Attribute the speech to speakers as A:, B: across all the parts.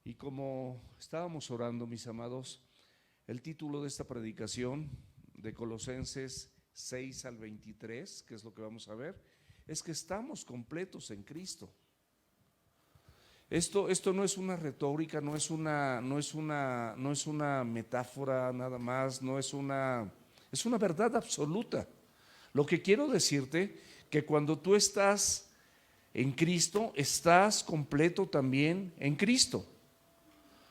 A: Y como estábamos orando, mis amados, el título de esta predicación de Colosenses 6 al 23, que es lo que vamos a ver, es que estamos completos en Cristo. Esto no es una retórica, no es una metáfora nada más, es una verdad absoluta. Lo que quiero decirte, que cuando tú estás en Cristo, estás completo también en Cristo.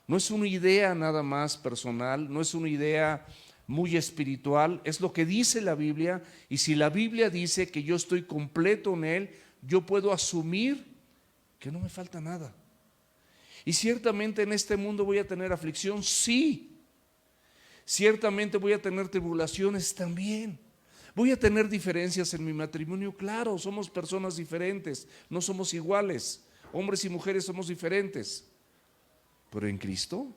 A: No es una idea nada más personal, no es una idea muy espiritual, es lo que dice la Biblia. Y si la Biblia dice que yo estoy completo en Él, yo puedo asumir que no me falta nada. Y ciertamente en este mundo voy a tener aflicción, sí. Ciertamente voy a tener tribulaciones también. Voy a tener diferencias en mi matrimonio, claro, somos personas diferentes, no somos iguales. Hombres y mujeres somos diferentes. Pero en Cristo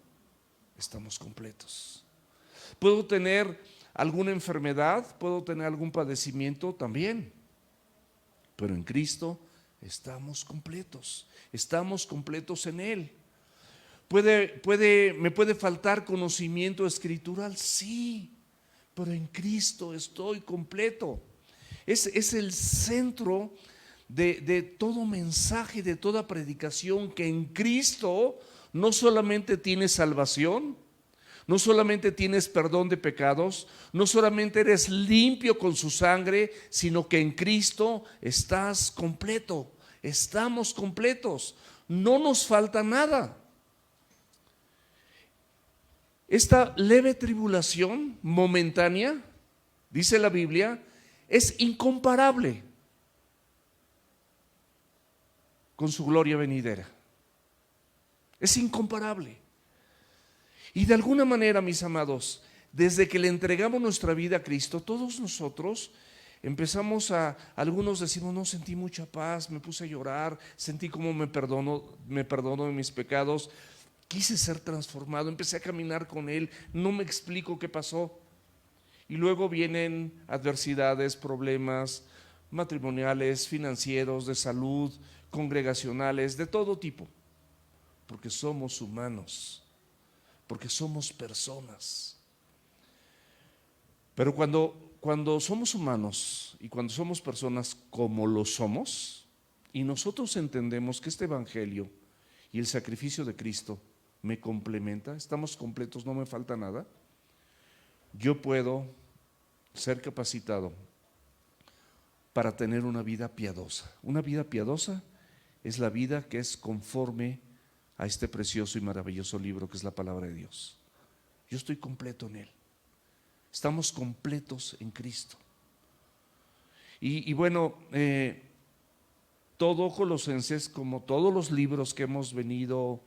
A: estamos completos. Puedo tener alguna enfermedad, puedo tener algún padecimiento también, pero en Cristo estamos completos en Él. Me puede faltar conocimiento escritural, sí, pero en Cristo estoy completo. Es el centro de todo mensaje, de toda predicación, que en Cristo no solamente tienes salvación, no solamente tienes perdón de pecados, no solamente eres limpio con su sangre, sino que en Cristo estás completo, estamos completos, no nos falta nada. Esta leve tribulación momentánea, dice la Biblia, es incomparable con su gloria venidera. Es incomparable. Y de alguna manera, mis amados, desde que le entregamos nuestra vida a Cristo, todos nosotros empezamos algunos decimos, no, sentí mucha paz, me puse a llorar, sentí como me perdono de mis pecados, quise ser transformado, empecé a caminar con Él, no me explico qué pasó. Y luego vienen adversidades, problemas matrimoniales, financieros, de salud, congregacionales, de todo tipo, porque somos humanos, porque somos personas. Pero cuando somos humanos y cuando somos personas como lo somos, y nosotros entendemos que este evangelio y el sacrificio de Cristo me complementa, estamos completos, no me falta nada, yo puedo ser capacitado para tener una vida piadosa. Una vida piadosa es la vida que es conforme a este precioso y maravilloso libro que es la palabra de Dios. Yo estoy completo en Él. Estamos completos en Cristo. Y bueno, todo Colosenses, como todos los libros que hemos venido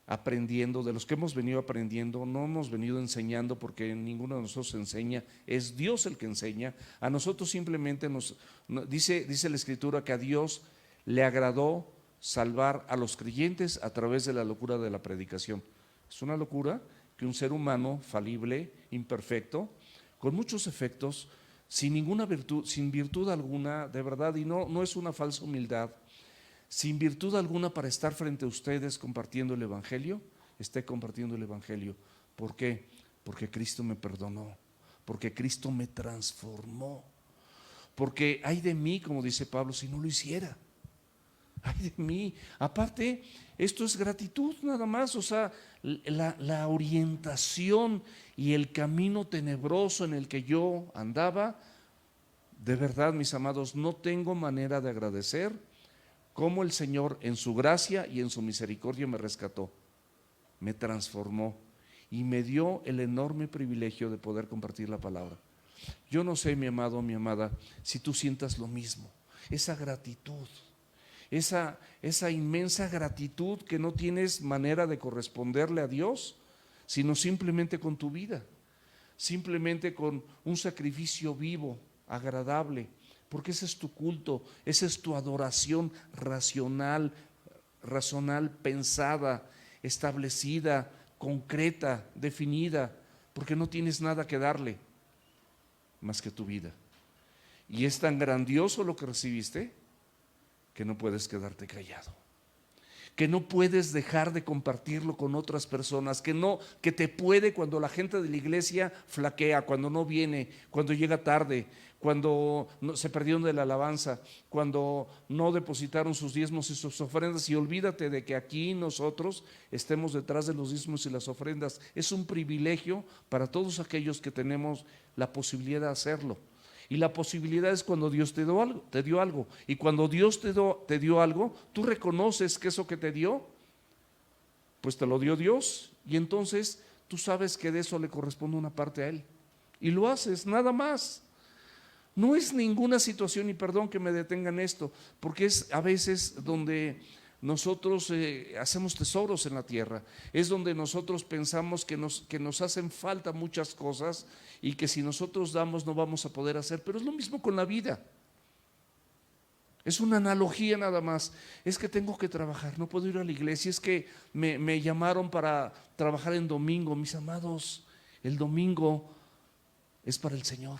A: aprendiendo, de los que hemos venido aprendiendo, no hemos venido enseñando porque ninguno de nosotros enseña, es Dios el que enseña. A nosotros simplemente dice la Escritura que a Dios le agradó salvar a los creyentes a través de la locura de la predicación. Es una locura que un ser humano falible, imperfecto, con muchos efectos, sin ninguna virtud, sin virtud alguna, de verdad, y no es una falsa humildad, sin virtud alguna para estar frente a ustedes compartiendo el evangelio, esté compartiendo el evangelio. ¿Por qué? Porque Cristo me perdonó, porque Cristo me transformó, porque ay de mí, como dice Pablo, si no lo hiciera. Ay de mí. Aparte, esto es gratitud nada más, o sea, la orientación y el camino tenebroso en el que yo andaba, de verdad, mis amados, no tengo manera de agradecer cómo el Señor en su gracia y en su misericordia me rescató, me transformó y me dio el enorme privilegio de poder compartir la palabra. Yo no sé, mi amado, mi amada, si tú sientas lo mismo, esa gratitud, esa inmensa gratitud que no tienes manera de corresponderle a Dios, sino simplemente con tu vida, simplemente con un sacrificio vivo, agradable, porque ese es tu culto, esa es tu adoración racional, pensada, establecida, concreta, definida, porque no tienes nada que darle más que tu vida. Y es tan grandioso lo que recibiste que no puedes quedarte callado. que no puedes dejar de compartirlo con otras personas, que te puede cuando la gente de la iglesia flaquea, cuando no viene, cuando llega tarde, cuando se perdieron de la alabanza, cuando no depositaron sus diezmos y sus ofrendas. Y olvídate de que aquí nosotros estemos detrás de los diezmos y las ofrendas. Es un privilegio para todos aquellos que tenemos la posibilidad de hacerlo. Y la posibilidad es cuando Dios te dio algo. Y cuando Dios te dio algo, tú reconoces que eso que te dio, pues te lo dio Dios. Y entonces tú sabes que de eso le corresponde una parte a Él. Y lo haces, nada más. No es ninguna situación, y perdón que me detenga en esto, porque es a veces donde nosotros hacemos tesoros en la tierra, es donde nosotros pensamos que nos hacen falta muchas cosas y que si nosotros damos no vamos a poder hacer, pero es lo mismo con la vida. Es una analogía nada más. Es que tengo que trabajar, no puedo ir a la iglesia, es que me llamaron para trabajar en domingo. Mis amados, el domingo es para el Señor.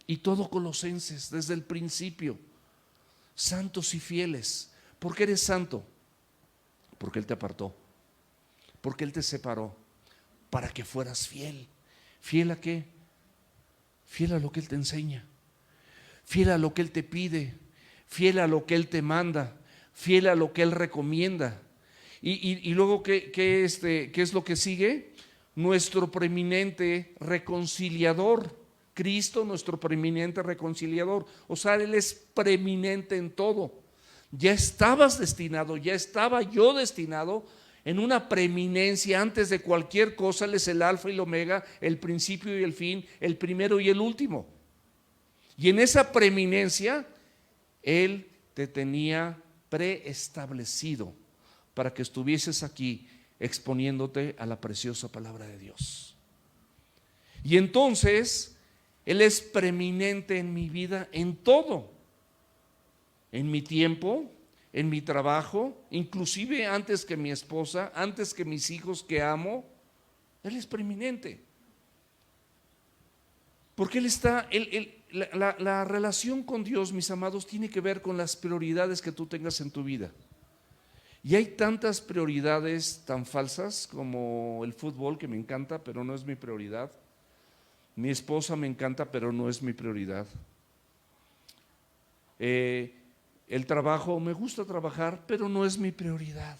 A: Y todo Colosenses, desde el principio, santos y fieles. ¿Por qué eres santo? Porque Él te apartó, porque Él te separó, para que fueras fiel. ¿Fiel a qué? Fiel a lo que Él te enseña, fiel a lo que Él te pide, fiel a lo que Él te manda, fiel a lo que Él recomienda. Y luego, ¿qué es lo que sigue? Nuestro preeminente reconciliador. Cristo, nuestro preeminente reconciliador. O sea, Él es preeminente en todo. Ya estabas destinado, ya estaba yo destinado en una preeminencia antes de cualquier cosa. Él es el alfa y el omega, el principio y el fin, el primero y el último. Y en esa preeminencia Él te tenía preestablecido para que estuvieses aquí exponiéndote a la preciosa palabra de Dios. Y entonces Él es preeminente en mi vida, en todo, en mi tiempo, en mi trabajo, inclusive antes que mi esposa, antes que mis hijos que amo. Él es preeminente. Porque la relación con Dios, mis amados, tiene que ver con las prioridades que tú tengas en tu vida. Y hay tantas prioridades tan falsas como el fútbol, que me encanta, pero no es mi prioridad. Mi esposa me encanta, pero no es mi prioridad. El trabajo, me gusta trabajar, pero no es mi prioridad.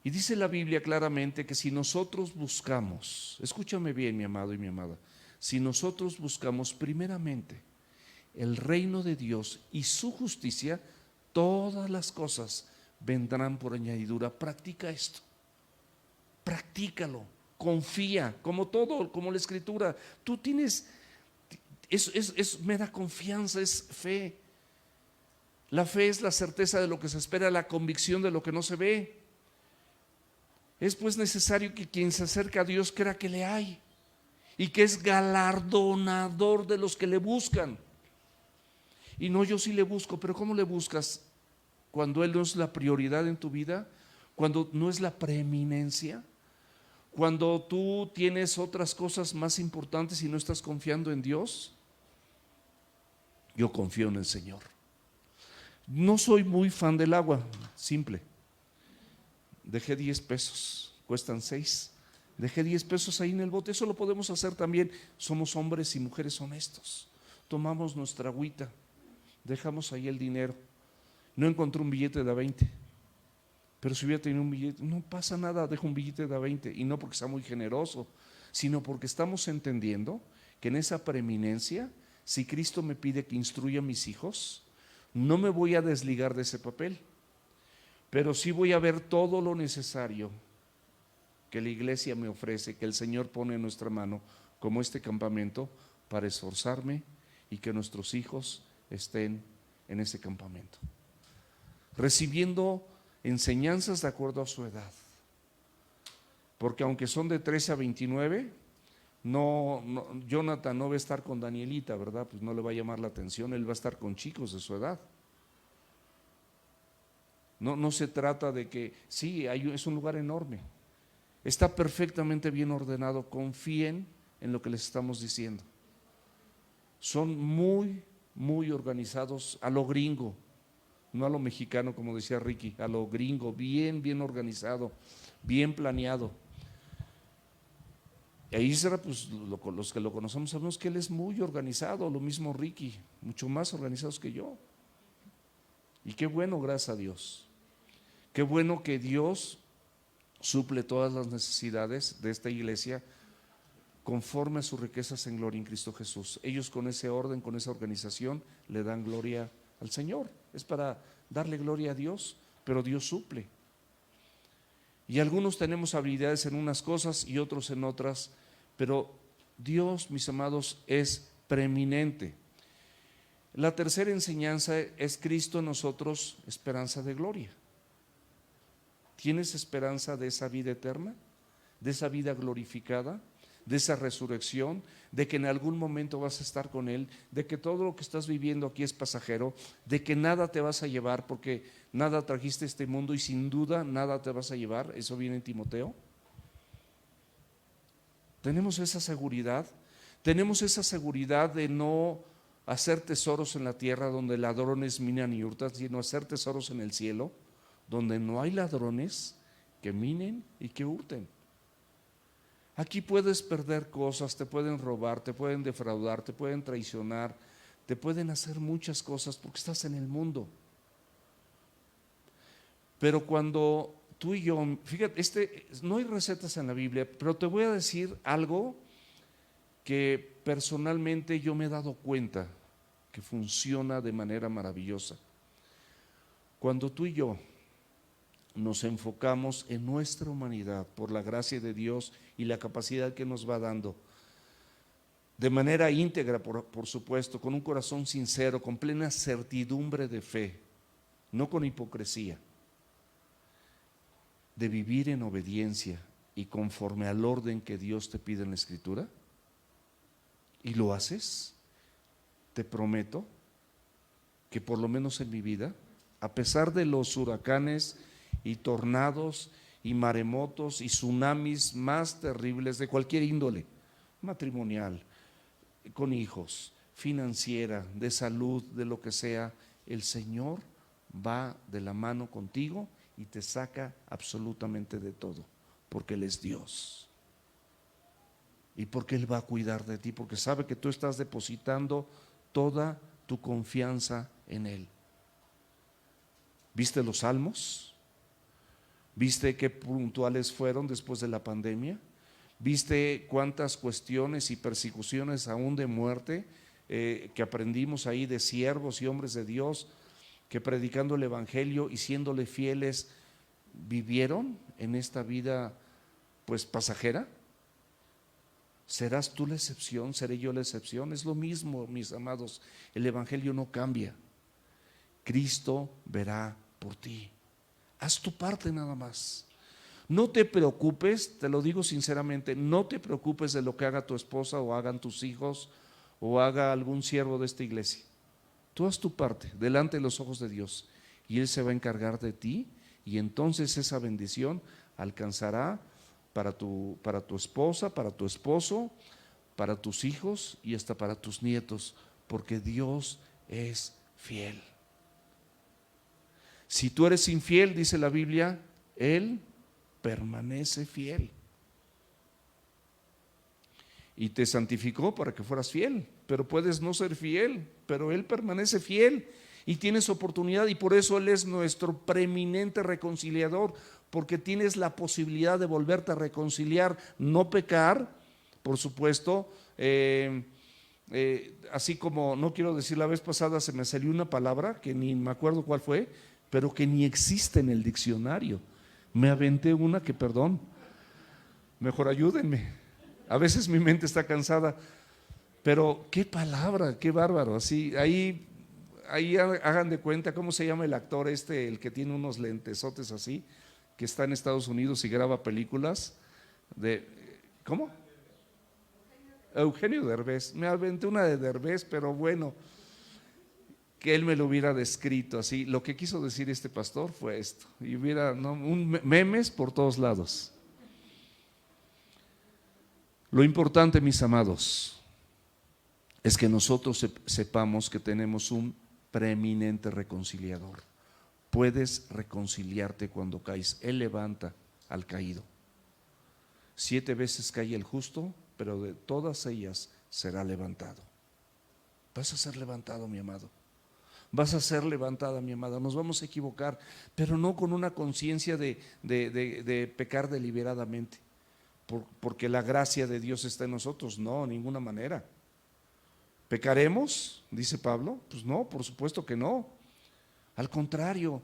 A: Y dice la Biblia claramente que si nosotros buscamos, escúchame bien, mi amado y mi amada, si nosotros buscamos primeramente el reino de Dios y su justicia, todas las cosas vendrán por añadidura. Practica esto, practícalo, confía, como todo, como la Escritura. Tú tienes, es mera confianza, es fe. La fe es la certeza de lo que se espera, la convicción de lo que no se ve. Es pues necesario que quien se acerca a Dios crea que le hay y que es galardonador de los que le buscan. Y no, yo sí le busco, pero ¿cómo le buscas? Cuando Él no es la prioridad en tu vida, cuando no es la preeminencia, cuando tú tienes otras cosas más importantes y no estás confiando en Dios. Yo confío en el Señor. No soy muy fan del agua simple. Dejé 10 pesos, cuestan 6. Dejé 10 pesos ahí en el bote. Eso lo podemos hacer también. Somos hombres y mujeres honestos. Tomamos nuestra agüita, dejamos ahí el dinero. No encontré un billete de a 20, pero si hubiera tenido un billete, no pasa nada, dejo un billete de a 20. Y no porque sea muy generoso, sino porque estamos entendiendo que en esa preeminencia, si Cristo me pide que instruya a mis hijos, no me voy a desligar de ese papel, pero sí voy a ver todo lo necesario que la iglesia me ofrece, que el Señor pone en nuestra mano, como este campamento, para esforzarme y que nuestros hijos estén en ese campamento, recibiendo enseñanzas de acuerdo a su edad. Porque aunque son de 13 a 29, Jonathan no va a estar con Danielita, ¿verdad? Pues no le va a llamar la atención, él va a estar con chicos de su edad. No se trata de que, sí, es un lugar enorme, está perfectamente bien ordenado, confíen en lo que les estamos diciendo. Son muy, muy organizados a lo gringo, no a lo mexicano, como decía Ricky, a lo gringo, bien organizado, bien planeado. Y ahí será, pues los que lo conocemos sabemos que él es muy organizado, lo mismo Ricky, mucho más organizados que yo. Y qué bueno, gracias a Dios. Qué bueno que Dios suple todas las necesidades de esta iglesia conforme a sus riquezas en gloria en Cristo Jesús. Ellos con ese orden, con esa organización, le dan gloria al Señor. Es para darle gloria a Dios, pero Dios suple. Y algunos tenemos habilidades en unas cosas y otros en otras, pero Dios, mis amados, es preeminente. La tercera enseñanza es Cristo en nosotros, esperanza de gloria. ¿Tienes esperanza de esa vida eterna? ¿De esa vida glorificada? ¿De esa resurrección? ¿De que en algún momento vas a estar con Él? ¿De que todo lo que estás viviendo aquí es pasajero? ¿De que nada te vas a llevar porque nada trajiste a este mundo y sin duda nada te vas a llevar? Eso viene en Timoteo. ¿Tenemos esa seguridad? ¿Tenemos esa seguridad de no hacer tesoros en la tierra donde ladrones minan y hurtan, sino hacer tesoros en el cielo donde no hay ladrones que minen y que hurten? Aquí puedes perder cosas, te pueden robar, te pueden defraudar, te pueden traicionar, te pueden hacer muchas cosas porque estás en el mundo. Pero cuando tú y yo, fíjate, no hay recetas en la Biblia, pero te voy a decir algo que personalmente yo me he dado cuenta que funciona de manera maravillosa. Cuando tú y yo nos enfocamos en nuestra humanidad por la gracia de Dios y la capacidad que nos va dando, de manera íntegra, por supuesto, con un corazón sincero, con plena certidumbre de fe, no con hipocresía, de vivir en obediencia y conforme al orden que Dios te pide en la Escritura, y lo haces, te prometo que por lo menos en mi vida, a pesar de los huracanes y tornados y maremotos y tsunamis más terribles de cualquier índole, matrimonial, con hijos, financiera, de salud, de lo que sea, el Señor va de la mano contigo y te saca absolutamente de todo, porque Él es Dios y porque Él va a cuidar de ti, porque sabe que tú estás depositando toda tu confianza en Él. ¿Viste los salmos? ¿Viste qué puntuales fueron después de la pandemia? ¿Viste cuántas cuestiones y persecuciones aún de muerte que aprendimos ahí de siervos y hombres de Dios que predicando el Evangelio y siéndole fieles vivieron en esta vida pues pasajera? ¿Serás tú la excepción? ¿Seré yo la excepción? Es lo mismo, mis amados, el Evangelio no cambia. Cristo verá por ti. Haz tu parte nada más. No te preocupes, te lo digo sinceramente, no te preocupes de lo que haga tu esposa o hagan tus hijos o haga algún siervo de esta iglesia. Tú haz tu parte delante de los ojos de Dios y Él se va a encargar de ti, y entonces esa bendición alcanzará para tu esposa, para tu esposo, para tus hijos y hasta para tus nietos, porque Dios es fiel. Si tú eres infiel, dice la Biblia, Él permanece fiel. Y te santificó para que fueras fiel, pero puedes no ser fiel, pero Él permanece fiel y tienes oportunidad, y por eso Él es nuestro preeminente reconciliador, porque tienes la posibilidad de volverte a reconciliar, no pecar, por supuesto. Así como, no quiero decir, la vez pasada se me salió una palabra que ni me acuerdo cuál fue, pero que ni existe en el diccionario. Me aventé una que, perdón, mejor ayúdenme. A veces mi mente está cansada, pero qué palabra, qué bárbaro. Así, ahí hagan de cuenta cómo se llama el actor el que tiene unos lentesotes así, que está en Estados Unidos y graba películas de, ¿cómo? Eugenio Derbez. Me aventé una de Derbez, pero bueno, que él me lo hubiera descrito así. Lo que quiso decir este pastor fue esto, y hubiera memes por todos lados. Lo importante, mis amados, es que nosotros sepamos que tenemos un preeminente reconciliador. puedes reconciliarte cuando caes. Él levanta al caído. 7 veces cae el justo, pero de todas ellas será levantado. Vas a ser levantado, mi amado. Vas a ser levantada, mi amada. Nos vamos a equivocar, pero no con una conciencia de pecar deliberadamente, porque la gracia de Dios está en nosotros. No, de ninguna manera. ¿Pecaremos? Dice Pablo. Pues no, por supuesto que no. Al contrario,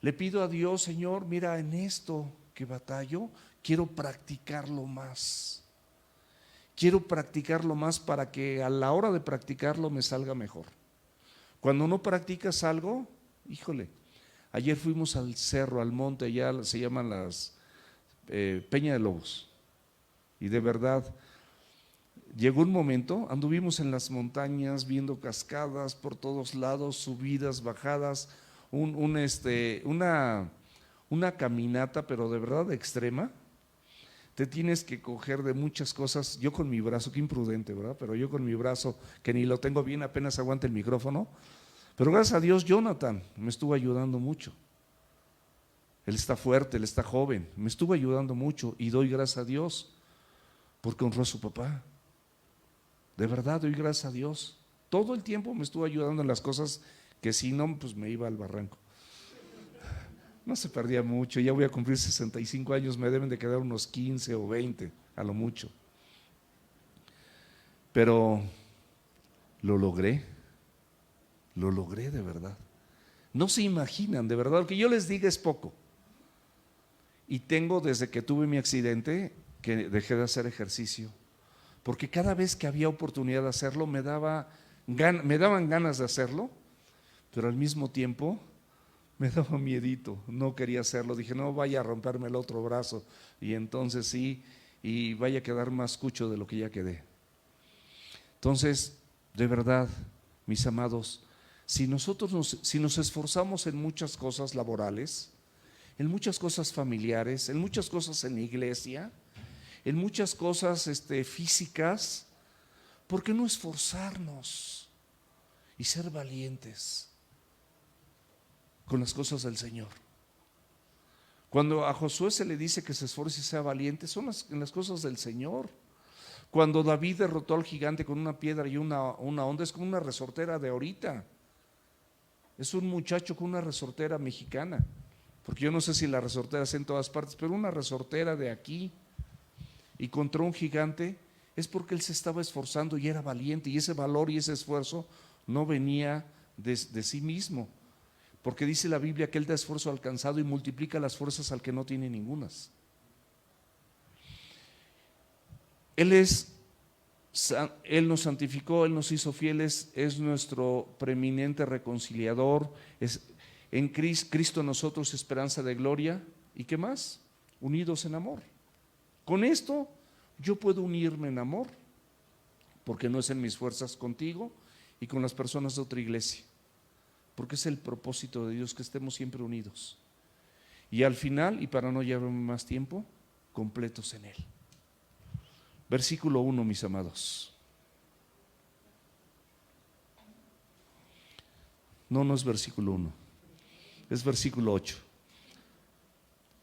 A: le pido a Dios, Señor, mira, en esto que batallo, quiero practicarlo más. Quiero practicarlo más para que a la hora de practicarlo me salga mejor. Cuando no practicas algo, híjole, ayer fuimos al cerro, al monte, allá se llaman las Peña de Lobos, y de verdad, llegó un momento, anduvimos en las montañas viendo cascadas por todos lados, subidas, bajadas, una caminata, pero de verdad extrema. Te tienes que coger de muchas cosas. Yo con mi brazo, qué imprudente, ¿verdad? Pero yo con mi brazo, que ni lo tengo bien, apenas aguanta el micrófono. Pero gracias a Dios, Jonathan me estuvo ayudando mucho. Él está fuerte, él está joven, me estuvo ayudando mucho y doy gracias a Dios porque honró a su papá. De verdad, doy gracias a Dios. Todo el tiempo me estuvo ayudando en las cosas que si no, pues me iba al barranco. No se perdía mucho, ya voy a cumplir 65 años, me deben de quedar unos 15 o 20 a lo mucho. Pero lo logré de verdad. No se imaginan, de verdad, lo que yo les diga es poco. Y tengo desde que tuve mi accidente que dejé de hacer ejercicio, porque cada vez que había oportunidad de hacerlo me daban ganas de hacerlo, pero al mismo tiempo me daba miedito, no quería hacerlo. Dije, no vaya a romperme el otro brazo y entonces sí, y vaya a quedar más cucho de lo que ya quedé. Entonces, de verdad, mis amados, si nos esforzamos en muchas cosas laborales, en muchas cosas familiares, en muchas cosas en la iglesia, en muchas cosas físicas, ¿por qué no esforzarnos y ser valientes con las cosas del Señor? Cuando a Josué se le dice que se esfuerce y sea valiente, son en las cosas del Señor. Cuando David derrotó al gigante con una piedra y una onda, es como una resortera de ahorita. Es un muchacho con una resortera mexicana, porque yo no sé si la resortera es en todas partes, pero una resortera de aquí, y contra un gigante, es porque él se estaba esforzando y era valiente, y ese valor y ese esfuerzo no venía de sí mismo, porque dice la Biblia que él da esfuerzo al cansado y multiplica las fuerzas al que no tiene ningunas. Él nos santificó, Él nos hizo fieles, es nuestro preeminente reconciliador, es en Cristo nosotros esperanza de gloria. ¿Y qué más? Unidos en amor. Con esto yo puedo unirme en amor, porque no es en mis fuerzas contigo y con las personas de otra iglesia, porque es el propósito de Dios que estemos siempre unidos. Y al final, y para no llevarme más tiempo, completos en Él. Versículo 1, mis amados. No es versículo 1, es versículo 8.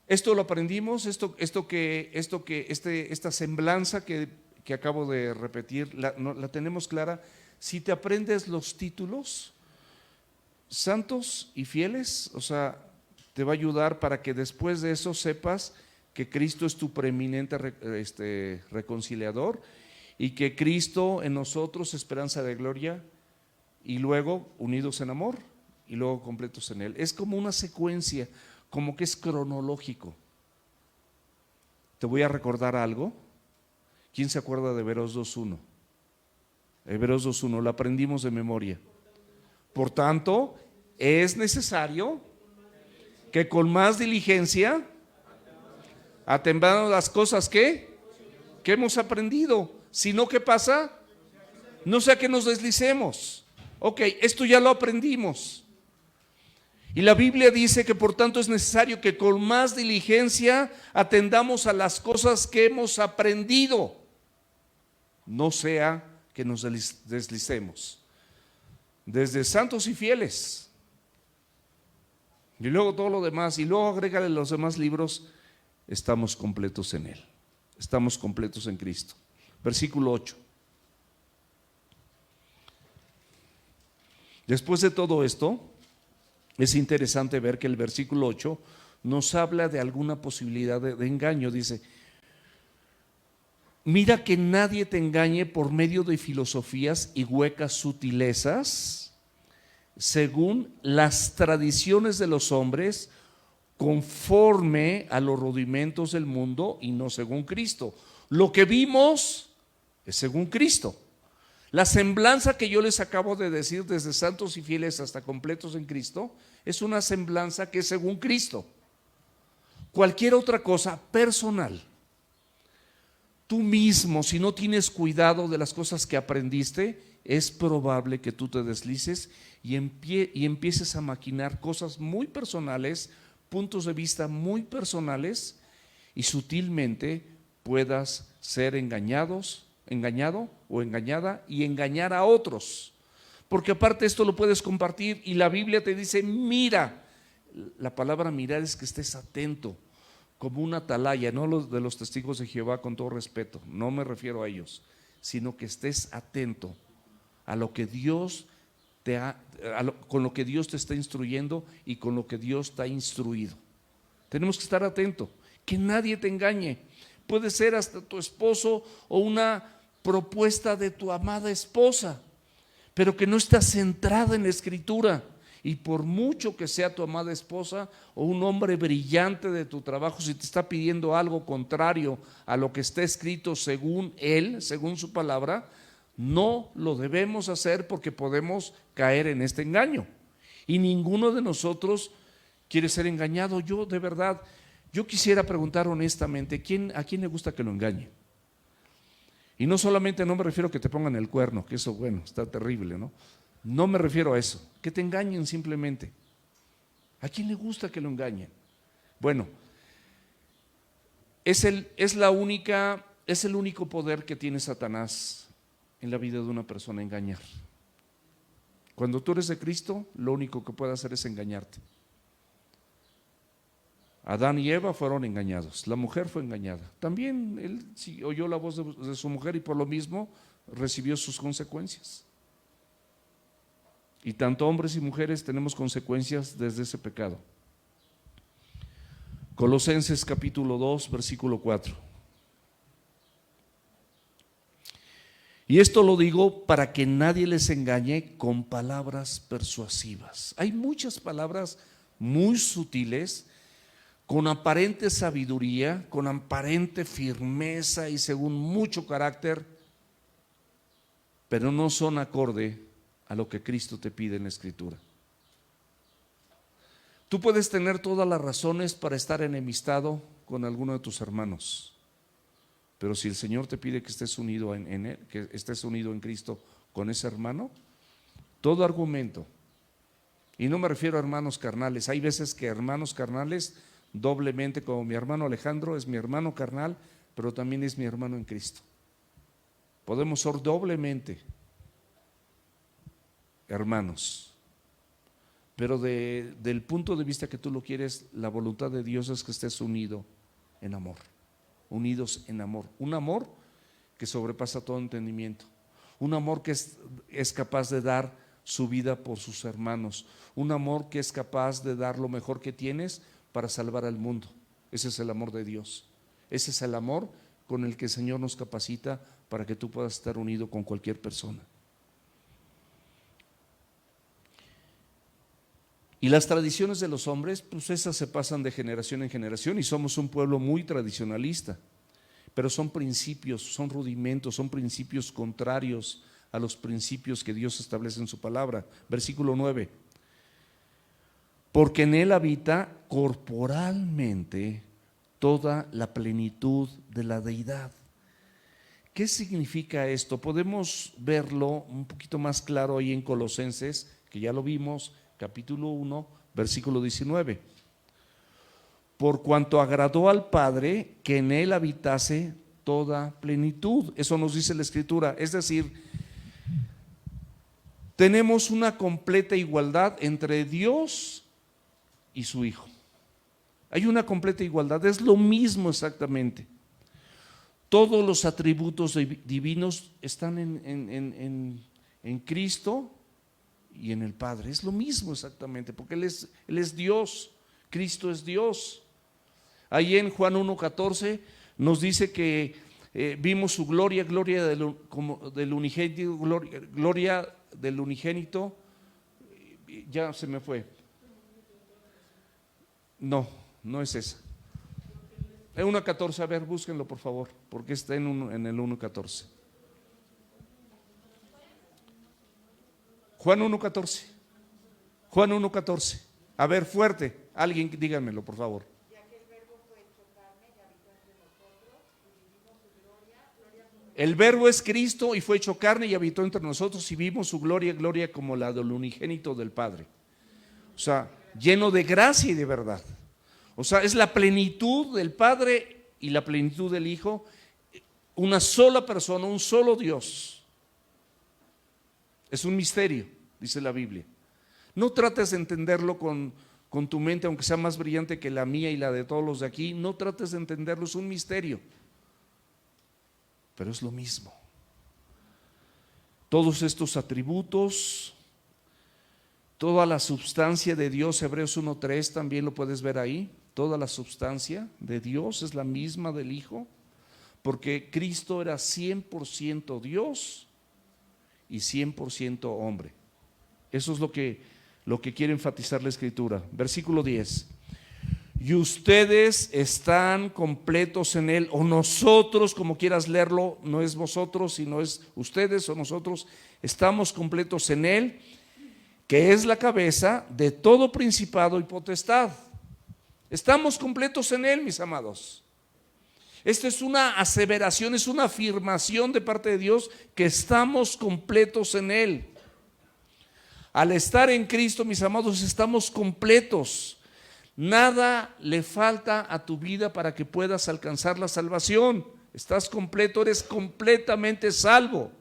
A: Esto lo aprendimos, esta semblanza que acabo de repetir, la tenemos clara. Si te aprendes los títulos, santos y fieles, o sea, te va a ayudar para que después de eso sepas que Cristo es tu preeminente reconciliador y que Cristo en nosotros esperanza de gloria, y luego unidos en amor y luego completos en Él. Es como una secuencia, como que es cronológico. Te voy a recordar algo. ¿Quién se acuerda de Hebreos 2.1? Hebreos 2.1, lo aprendimos de memoria. Por tanto, es necesario que con más diligencia atendamos las cosas que hemos aprendido. Si no, ¿qué pasa? No sea que nos deslicemos. Ok, esto ya lo aprendimos. Y la Biblia dice que por tanto es necesario que con más diligencia atendamos a las cosas que hemos aprendido. No sea que nos deslicemos. Desde santos y fieles, y luego todo lo demás, y luego agrégale los demás libros, estamos completos en Él, estamos completos en Cristo. Versículo 8. Después de todo esto, es interesante ver que el versículo 8 nos habla de alguna posibilidad de engaño. Dice: mira que nadie te engañe por medio de filosofías y huecas sutilezas, según las tradiciones de los hombres, conforme a los rudimentos del mundo y no según Cristo. Lo que vimos es según Cristo. La semblanza que yo les acabo de decir, desde santos y fieles hasta completos en Cristo, es una semblanza que es según Cristo. Cualquier otra cosa personal, tú mismo, si no tienes cuidado de las cosas que aprendiste, es probable que tú te deslices y empieces a maquinar cosas muy personales, puntos de vista muy personales, y sutilmente puedas ser engañado o engañada y engañar a otros. Porque aparte esto lo puedes compartir y la Biblia te dice: mira. La palabra mirar es que estés atento, como una atalaya, no los de los testigos de Jehová, con todo respeto, no me refiero a ellos, sino que estés atento a lo que Dios con lo que Dios te está instruyendo y con lo que Dios te ha instruido. Tenemos que estar atentos, que nadie te engañe. Puede ser hasta tu esposo o una propuesta de tu amada esposa, pero que no está centrada en la Escritura. Y por mucho que sea tu amada esposa o un hombre brillante de tu trabajo, si te está pidiendo algo contrario a lo que está escrito según él, según su palabra, no lo debemos hacer, porque podemos caer en este engaño. Y ninguno de nosotros quiere ser engañado. Yo de verdad, yo quisiera preguntar honestamente, ¿a quién le gusta que lo engañe? Y no solamente, no me refiero a que te pongan el cuerno, que eso, bueno, está terrible, ¿no? No me refiero a eso, que te engañen simplemente. ¿A quién le gusta que lo engañen? Bueno, es el único poder que tiene Satanás en la vida de una persona, engañar. Cuando tú eres de Cristo, lo único que puede hacer es engañarte. Adán y Eva fueron engañados, la mujer fue engañada. También él oyó la voz de su mujer y por lo mismo recibió sus consecuencias. Y tanto hombres y mujeres tenemos consecuencias desde ese pecado. Colosenses capítulo 2, versículo 4. Y esto lo digo para que nadie les engañe con palabras persuasivas. Hay muchas palabras muy sutiles, con aparente sabiduría, con aparente firmeza y según mucho carácter, pero no son acorde a lo que Cristo te pide en la Escritura. Tú puedes tener todas las razones para estar enemistado con alguno de tus hermanos, pero si el Señor te pide que estés unido en Él, que estés unido en Cristo con ese hermano, todo argumento, y no me refiero a hermanos carnales, hay veces que hermanos carnales doblemente, como mi hermano Alejandro es mi hermano carnal, pero también es mi hermano en Cristo. Podemos ser doblemente hermanos, pero del punto de vista que tú lo quieres, la voluntad de Dios es que estés unido en amor, unidos en amor, un amor que sobrepasa todo entendimiento, un amor que es capaz de dar su vida por sus hermanos, un amor que es capaz de dar lo mejor que tienes para salvar al mundo. Ese es el amor de Dios, ese es el amor con el que el Señor nos capacita para que tú puedas estar unido con cualquier persona. Y las tradiciones de los hombres, pues esas se pasan de generación en generación y somos un pueblo muy tradicionalista, pero son principios, son rudimentos, son principios contrarios a los principios que Dios establece en su palabra. Versículo 9: porque en Él habita corporalmente toda la plenitud de la deidad. ¿Qué significa esto? Podemos verlo un poquito más claro ahí en Colosenses, que ya lo vimos, capítulo 1, versículo 19. Por cuanto agradó al Padre que en Él habitase toda plenitud. Eso nos dice la Escritura. Es decir, tenemos una completa igualdad entre Dios y su Hijo. Hay una completa igualdad, es lo mismo exactamente. Todos los atributos divinos están en Cristo y en el Padre. Es lo mismo exactamente, porque Él es Dios, Cristo es Dios. Ahí en Juan 1:14 nos dice que vimos su gloria, gloria del unigénito, gloria del unigénito. Ya se me fue. No, no es esa. En 1:14, a ver, búsquenlo por favor, porque está en el 1:14. Juan 1:14. Juan 1:14. A ver, fuerte, alguien díganmelo por favor. El verbo es Cristo y fue hecho carne y habitó entre nosotros y vimos su gloria, gloria como la del unigénito del Padre. O sea, lleno de gracia y de verdad. O sea, es la plenitud del Padre y la plenitud del Hijo, una sola persona, un solo Dios. Es un misterio, dice la Biblia. No trates de entenderlo con tu mente, aunque sea más brillante que la mía y la de todos los de aquí. No trates de entenderlo, es un misterio. Pero es lo mismo. Todos estos atributos, toda la substancia de Dios, Hebreos 1:3 también lo puedes ver ahí. Toda la substancia de Dios es la misma del Hijo, porque Cristo era 100% Dios y 100% hombre. Eso es lo que quiere enfatizar la Escritura. Versículo 10. Y ustedes están completos en Él, o nosotros, como quieras leerlo, no es vosotros, sino es ustedes o nosotros, estamos completos en Él, que es la cabeza de todo principado y potestad. Estamos completos en Él, mis amados. Esto es una aseveración, es una afirmación de parte de Dios que estamos completos en Él. Al estar en Cristo, mis amados, estamos completos. Nada le falta a tu vida para que puedas alcanzar la salvación. Estás completo, eres completamente salvo.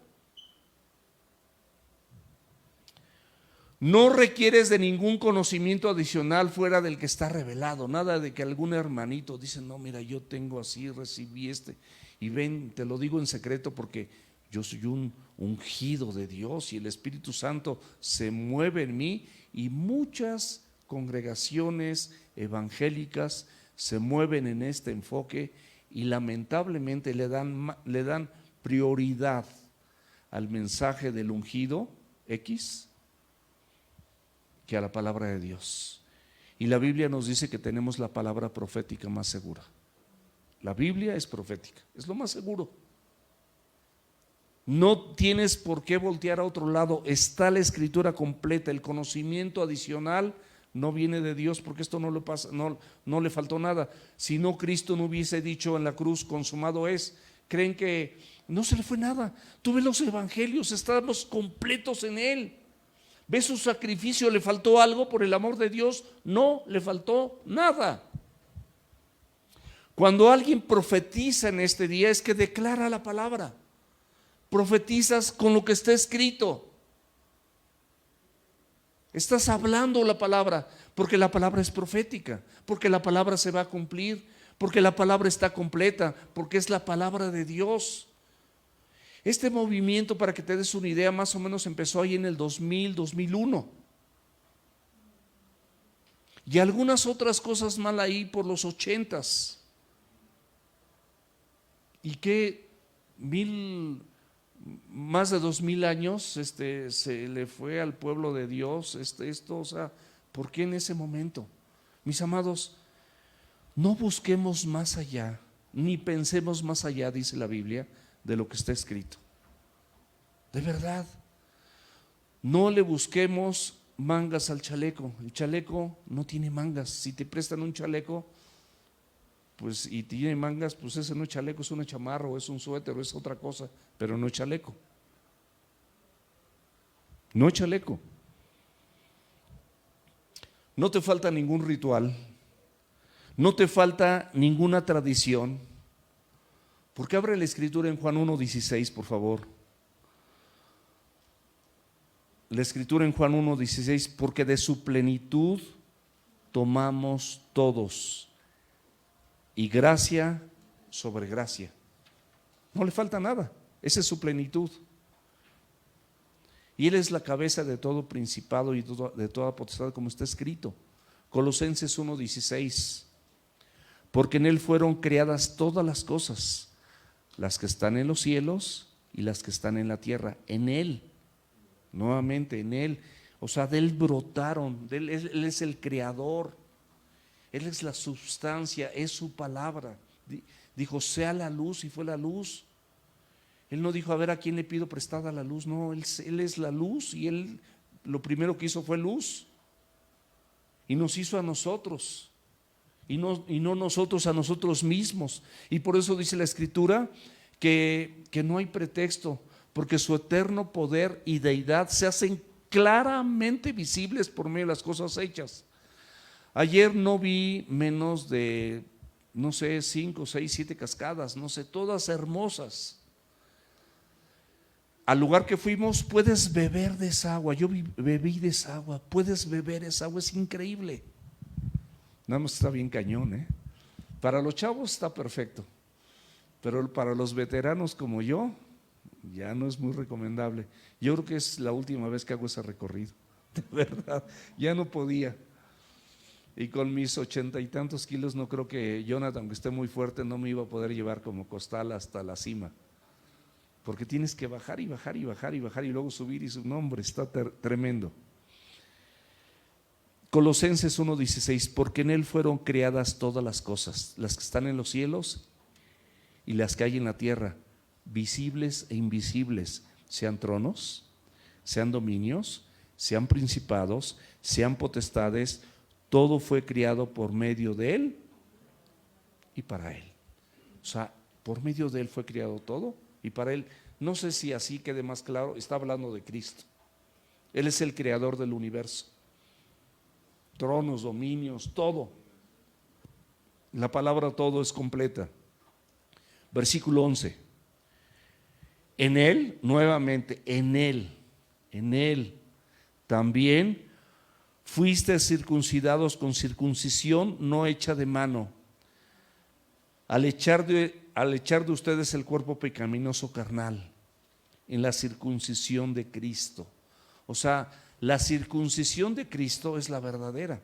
A: No requieres de ningún conocimiento adicional fuera del que está revelado. Nada de que algún hermanito dice, no, mira, yo tengo así, recibí y ven, te lo digo en secreto porque yo soy un ungido de Dios y el Espíritu Santo se mueve en mí, y muchas congregaciones evangélicas se mueven en este enfoque y lamentablemente le dan prioridad al mensaje del ungido X que a la palabra de Dios. Y la Biblia nos dice que tenemos la palabra profética más segura. La Biblia es profética, es lo más seguro. No tienes por qué voltear a otro lado, está la Escritura completa. El conocimiento adicional no viene de Dios, porque esto no le pasa, no le faltó nada. Si no, Cristo no hubiese dicho en la cruz, consumado es. Creen que no se le fue nada. Tú ves los evangelios, estamos completos en Él. ¿Ves su sacrificio? ¿Le faltó algo por el amor de Dios? No le faltó nada. Cuando alguien profetiza en este día, es que declara la palabra. Profetizas con lo que está escrito. Estás hablando la palabra, porque la palabra es profética, porque la palabra se va a cumplir, porque la palabra está completa, porque es la palabra de Dios. Este movimiento, para que te des una idea, más o menos empezó ahí en el 2000, 2001. Y algunas otras cosas mal ahí por los 80s. Y que más de 2000 años se le fue al pueblo de Dios o sea, ¿por qué en ese momento? Mis amados, no busquemos más allá, ni pensemos más allá, dice la Biblia, de lo que está escrito. De verdad, no le busquemos mangas al chaleco. El chaleco no tiene mangas. Si te prestan un chaleco, pues y tiene mangas, pues ese no es chaleco, es una chamarra o es un suéter o es otra cosa, pero no es chaleco. No es chaleco. No te falta ningún ritual, no te falta ninguna tradición. Porque abre la Escritura en Juan 1:16, por favor. La Escritura en Juan 1:16, porque de su plenitud tomamos todos, y gracia sobre gracia. No le falta nada, esa es su plenitud. Y Él es la cabeza de todo principado y de toda potestad, como está escrito. Colosenses 1:16. Porque en Él fueron creadas todas las cosas, las que están en los cielos y las que están en la tierra. En Él, nuevamente en Él. O sea, de Él brotaron, Él es el creador, Él es la substancia, es su palabra. Dijo, sea la luz, y fue la luz. Él no dijo, a ver a quién le pido prestada la luz. No, Él es la luz, y Él lo primero que hizo fue luz. Y nos hizo a nosotros, y no nosotros a nosotros mismos. Y por eso dice la Escritura que no hay pretexto, porque su eterno poder y deidad se hacen claramente visibles por medio de las cosas hechas. Ayer no vi menos de, no sé, 5, 6, 7 cascadas, no sé, todas hermosas. Al lugar que fuimos puedes beber de esa agua. Yo bebí de esa agua, puedes beber esa agua, es increíble. Nada más está bien cañón, Para los chavos está perfecto, pero para los veteranos como yo, ya no es muy recomendable. Yo creo que es la última vez que hago ese recorrido, de verdad, ya no podía. Y con mis 80 y tantos kilos no creo que Jonathan, aunque esté muy fuerte, no me iba a poder llevar como costal hasta la cima. Porque tienes que bajar y bajar y bajar y bajar y luego subir, y su nombre está tremendo. Colosenses 1:16, porque en Él fueron creadas todas las cosas, las que están en los cielos y las que hay en la tierra, visibles e invisibles, sean tronos, sean dominios, sean principados, sean potestades, todo fue creado por medio de Él y para Él. O sea, por medio de Él fue creado todo y para Él. No sé si así quede más claro, está hablando de Cristo. Él es el creador del universo. Tronos, dominios, todo. La palabra todo es completa. Versículo 11. En Él, nuevamente, en Él también fuisteis circuncidados con circuncisión no hecha de mano, al echar de ustedes el cuerpo pecaminoso carnal, en la circuncisión de Cristo. O sea, la circuncisión de Cristo es la verdadera.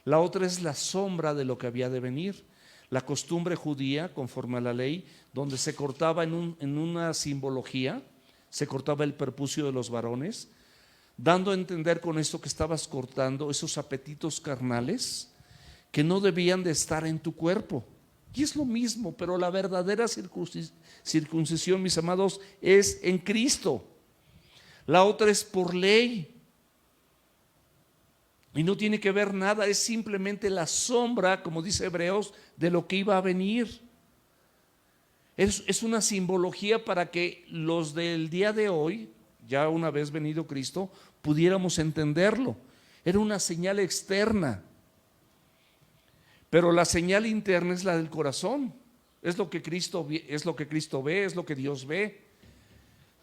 A: La otra es la sombra de lo que había de venir. La costumbre judía, conforme a la ley, donde se cortaba en una simbología, se cortaba el prepucio de los varones, dando a entender con esto que estabas cortando esos apetitos carnales que no debían de estar en tu cuerpo. Y es lo mismo, pero la verdadera circuncisión, mis amados, es en Cristo. La otra es por ley. Y no tiene que ver nada, es simplemente la sombra, como dice Hebreos, de lo que iba a venir. Es una simbología para que los del día de hoy, ya una vez venido Cristo, pudiéramos entenderlo. Era una señal externa. Pero la señal interna es la del corazón. Es lo que Cristo ve, es lo que Dios ve.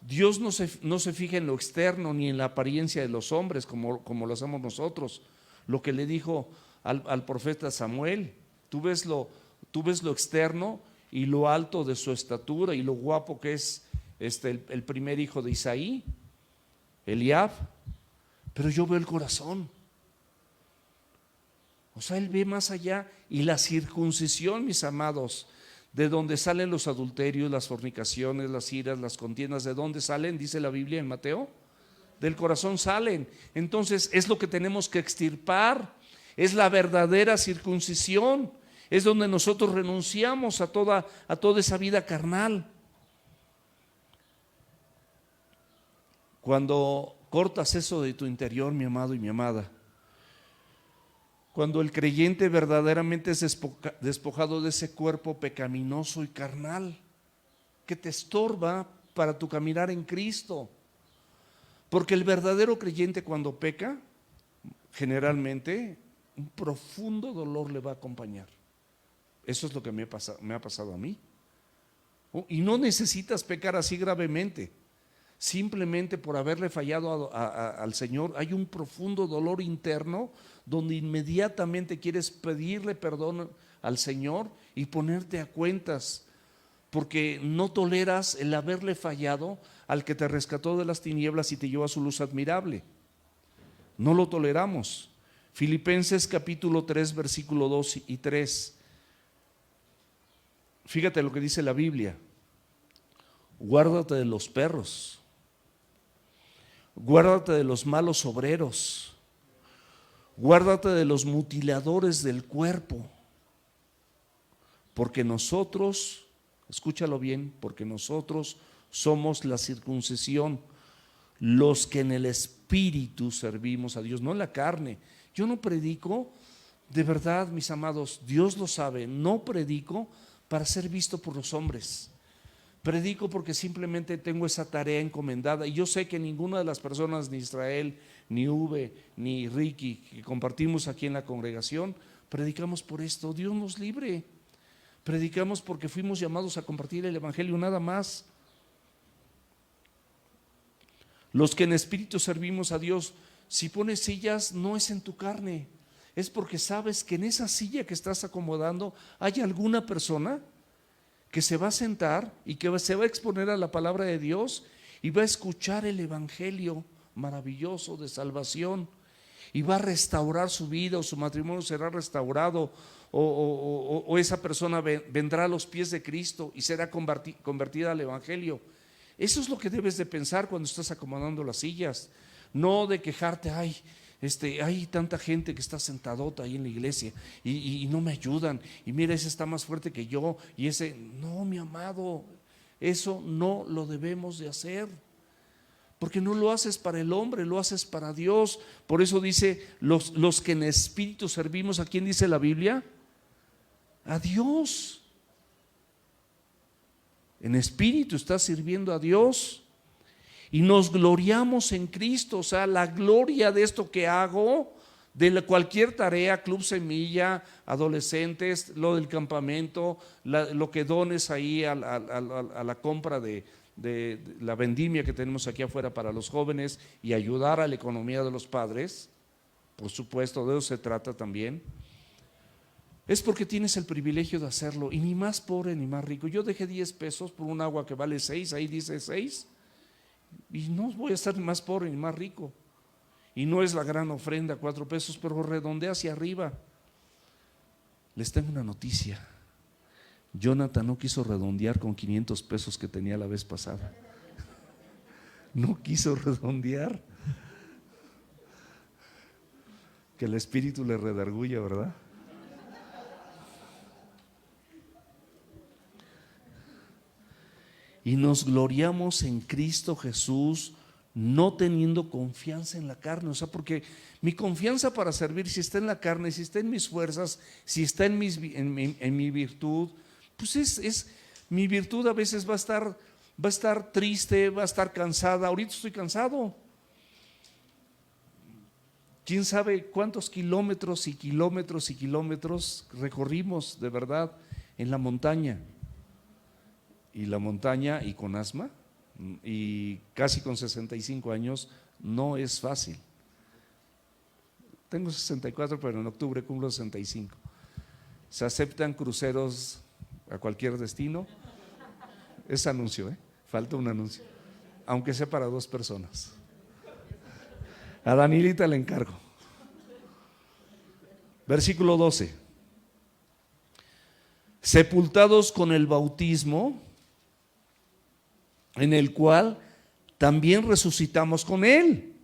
A: Dios no se fija en lo externo ni en la apariencia de los hombres como lo hacemos nosotros. Lo que le dijo al profeta Samuel, tú ves lo externo y lo alto de su estatura y lo guapo que es el primer hijo de Isaí, Eliab, pero yo veo el corazón. O sea, Él ve más allá. Y la circuncisión, mis amados, de donde salen los adulterios, las fornicaciones, las iras, las contiendas, ¿de dónde salen? Dice la Biblia en Mateo, del corazón salen. Entonces es lo que tenemos que extirpar, es la verdadera circuncisión, es donde nosotros renunciamos a toda esa vida carnal. Cuando cortas eso de tu interior, mi amado y mi amada, cuando el creyente verdaderamente es despojado de ese cuerpo pecaminoso y carnal que te estorba para tu caminar en Cristo. Porque el verdadero creyente cuando peca, generalmente un profundo dolor le va a acompañar. Eso es lo que me ha pasado a mí. Y no necesitas pecar así gravemente. simplemente por haberle fallado al Señor, hay un profundo dolor interno donde inmediatamente quieres pedirle perdón al Señor y ponerte a cuentas, porque no toleras el haberle fallado al que te rescató de las tinieblas y te llevó a su luz admirable. No lo toleramos. Filipenses capítulo 3, versículo 2 y 3. Fíjate lo que dice la Biblia: guárdate de los perros, guárdate de los malos obreros, guárdate de los mutiladores del cuerpo, porque nosotros, escúchalo bien, porque nosotros somos la circuncisión, los que en el Espíritu servimos a Dios, no en la carne. Yo no predico, de verdad, mis amados, Dios lo sabe, no predico para ser visto por los hombres. Predico porque simplemente tengo esa tarea encomendada, y yo sé que ninguna de las personas, ni Israel, ni Uve, ni Ricky, que compartimos aquí en la congregación, predicamos por esto. Dios nos libre. Predicamos porque fuimos llamados a compartir el Evangelio, nada más. Los que en espíritu servimos a Dios, si pones sillas, no es en tu carne, es porque sabes que en esa silla que estás acomodando hay alguna persona que se va a sentar y que se va a exponer a la palabra de Dios y va a escuchar el Evangelio maravilloso de salvación, y va a restaurar su vida, o su matrimonio será restaurado, o esa persona vendrá a los pies de Cristo y será convertida al Evangelio. Eso es lo que debes de pensar cuando estás acomodando las sillas, no de quejarte: ay, hay tanta gente que está sentadota ahí en la iglesia y no me ayudan, y mira, ese está más fuerte que yo, y ese, no, mi amado, eso no lo debemos de hacer, porque no lo haces para el hombre, lo haces para Dios. Por eso dice, los que en espíritu servimos, ¿a quién dice la Biblia? A Dios. En espíritu estás sirviendo a Dios, y nos gloriamos en Cristo. O sea, la gloria de esto que hago, de cualquier tarea, Club Semilla, adolescentes, lo del campamento, lo que dones ahí a la compra de la vendimia que tenemos aquí afuera para los jóvenes, y ayudar a la economía de los padres, por supuesto, de eso se trata también. Es porque tienes el privilegio de hacerlo, y ni más pobre ni más rico. Yo dejé 10 pesos por un agua que vale 6, ahí dice 6, y no voy a estar ni más pobre ni más rico. Y no es la gran ofrenda, 4 pesos, pero redondea hacia arriba. Les tengo una noticia: Jonathan no quiso redondear con 500 pesos que tenía la vez pasada. No quiso redondear. Que el Espíritu le redarguya, ¿verdad? Y nos gloriamos en Cristo Jesús, no teniendo confianza en la carne. O sea, porque mi confianza para servir, si está en la carne, si está en mis fuerzas, si está en mi virtud, pues mi virtud a veces va a estar triste, va a estar cansada. Ahorita estoy cansado. ¿Quién sabe cuántos kilómetros y kilómetros y kilómetros recorrimos de verdad en la montaña? Y la montaña, y con asma, y casi con 65 años, no es fácil. Tengo 64, pero en octubre cumplo 65. Se aceptan cruceros a cualquier destino. Es anuncio, falta un anuncio, aunque sea para 2 personas. A Danielita le encargo. Versículo 12: sepultados con el bautismo, en el cual también resucitamos con Él,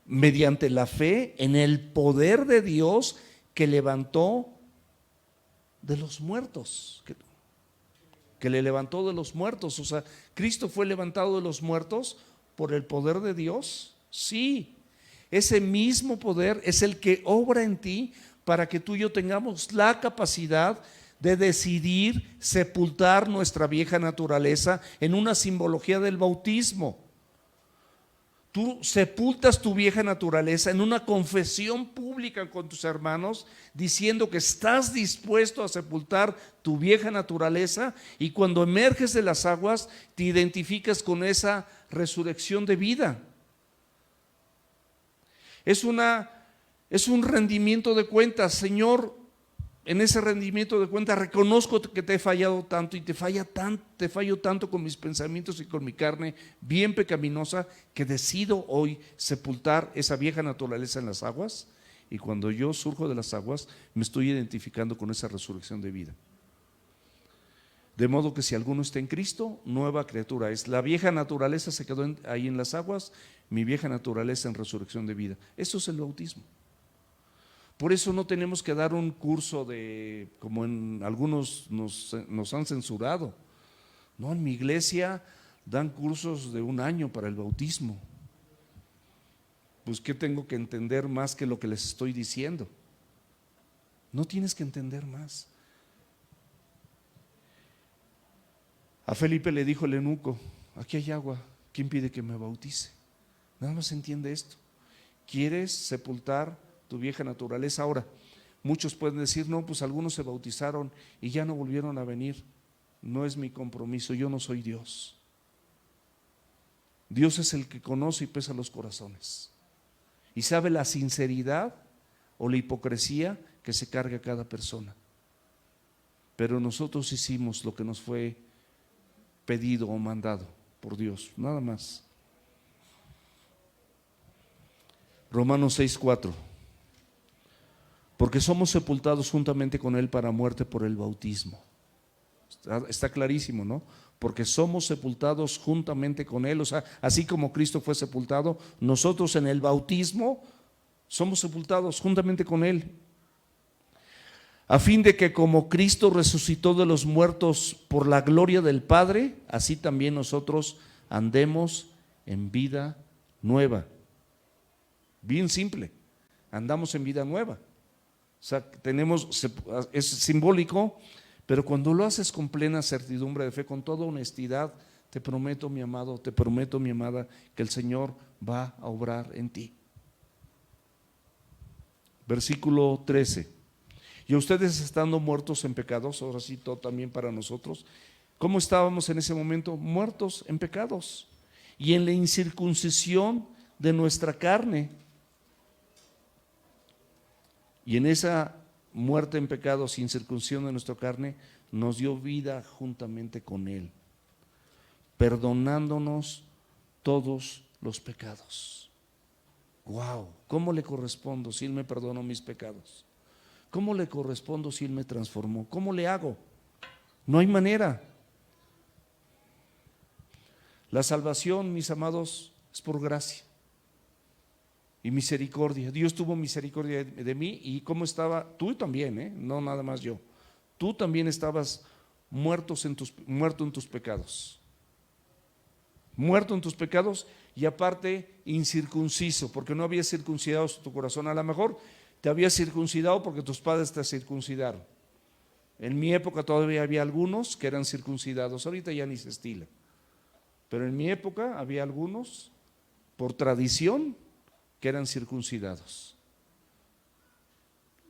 A: mediante la fe en el poder de Dios que levantó de los muertos, que le levantó de los muertos. O sea, Cristo fue levantado de los muertos por el poder de Dios. Sí, ese mismo poder es el que obra en ti para que tú y yo tengamos la capacidad de decidir sepultar nuestra vieja naturaleza en una simbología del bautismo. Tú sepultas tu vieja naturaleza en una confesión pública con tus hermanos, diciendo que estás dispuesto a sepultar tu vieja naturaleza, y cuando emerges de las aguas te identificas con esa resurrección de vida. Es un rendimiento de cuentas. Señor, en ese rendimiento de cuentas reconozco que te he fallado tanto y te fallo tanto con mis pensamientos y con mi carne bien pecaminosa, que decido hoy sepultar esa vieja naturaleza en las aguas, y cuando yo surjo de las aguas me estoy identificando con esa resurrección de vida. De modo que si alguno está en Cristo, nueva criatura es. La vieja naturaleza se quedó ahí en las aguas, mi vieja naturaleza en resurrección de vida. Eso es el bautismo. Por eso no tenemos que dar un curso de, como en algunos nos han censurado. No, en mi iglesia dan cursos de 1 año para el bautismo. Pues ¿qué tengo que entender más que lo que les estoy diciendo? No tienes que entender más. A Felipe le dijo el eunuco: aquí hay agua, ¿quién pide que me bautice? Nada más entiende esto. ¿Quieres sepultar tu vieja naturaleza? Ahora, muchos pueden decir: no, pues algunos se bautizaron y ya no volvieron a venir. No es mi compromiso, yo no soy Dios. Dios es el que conoce y pesa los corazones y sabe la sinceridad o la hipocresía que se carga cada persona. Pero nosotros hicimos lo que nos fue pedido o mandado por Dios, nada más. Romanos 6:4. Porque somos sepultados juntamente con Él para muerte por el bautismo. Está clarísimo, ¿no? Porque somos sepultados juntamente con Él. O sea, así como Cristo fue sepultado, nosotros en el bautismo somos sepultados juntamente con Él, a fin de que como Cristo resucitó de los muertos por la gloria del Padre, así también nosotros andemos en vida nueva. Bien simple, andamos en vida nueva. O sea, es simbólico, pero cuando lo haces con plena certidumbre de fe, con toda honestidad, te prometo, mi amado, te prometo, mi amada, que el Señor va a obrar en ti. Versículo 13. Y ustedes estando muertos en pecados, ahora sí, todo también para nosotros. ¿Cómo estábamos en ese momento? Muertos en pecados y en la incircuncisión de nuestra carne. Y en esa muerte en pecados, incircuncisión de nuestra carne, nos dio vida juntamente con Él, perdonándonos todos los pecados. Wow, ¿cómo le correspondo si Él me perdonó mis pecados? ¿Cómo le correspondo si Él me transformó? ¿Cómo le hago? No hay manera. La salvación, mis amados, es por gracia y misericordia. Dios tuvo misericordia de mí. ¿Y cómo estaba? Tú también, no nada más yo. Tú también estabas muerto en tus pecados. Muerto en tus pecados, y aparte incircunciso, porque no habías circuncidado tu corazón. A lo mejor te habías circuncidado porque tus padres te circuncidaron. En mi época todavía había algunos que eran circuncidados, ahorita ya ni se estila. Pero en mi época había algunos, por tradición, que eran circuncidados.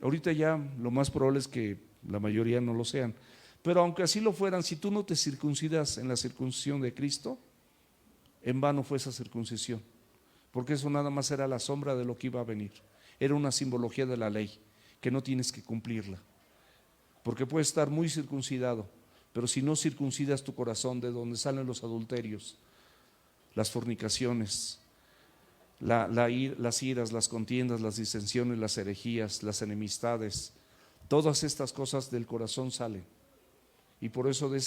A: Ahorita ya lo más probable es que la mayoría no lo sean. Pero aunque así lo fueran, si tú no te circuncidas en la circuncisión de Cristo, en vano fue esa circuncisión, porque eso nada más era la sombra de lo que iba a venir. Era una simbología de la ley, que no tienes que cumplirla, porque puedes estar muy circuncidado, pero si no circuncidas tu corazón, de donde salen los adulterios, las fornicaciones, las iras, las contiendas, las disensiones, las herejías, las enemistades, todas estas cosas del corazón salen. Y por eso de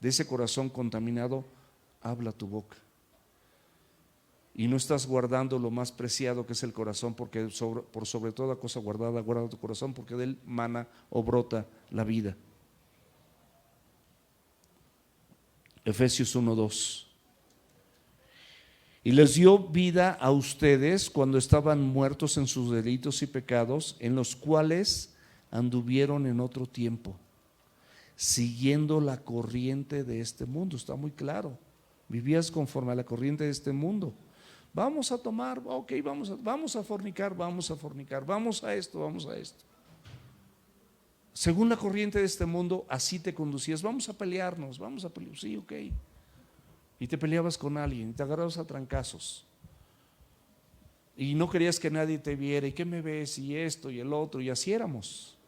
A: ese corazón contaminado habla tu boca. Y no estás guardando lo más preciado, que es el corazón, porque por sobre toda cosa guardada, guarda tu corazón, porque de él mana o brota la vida. Efesios 1:2. Y les dio vida a ustedes cuando estaban muertos en sus delitos y pecados, en los cuales anduvieron en otro tiempo, siguiendo la corriente de este mundo. Está muy claro, vivías conforme a la corriente de este mundo, Vamos a tomar, ok, vamos a fornicar, vamos a esto, vamos a esto. Según la corriente de este mundo, así te conducías. Vamos a pelearnos, sí, ok. Y te peleabas con alguien, y te agarrabas a trancazos. Y no querías que nadie te viera, y qué me ves, y esto, y el otro, y así éramos.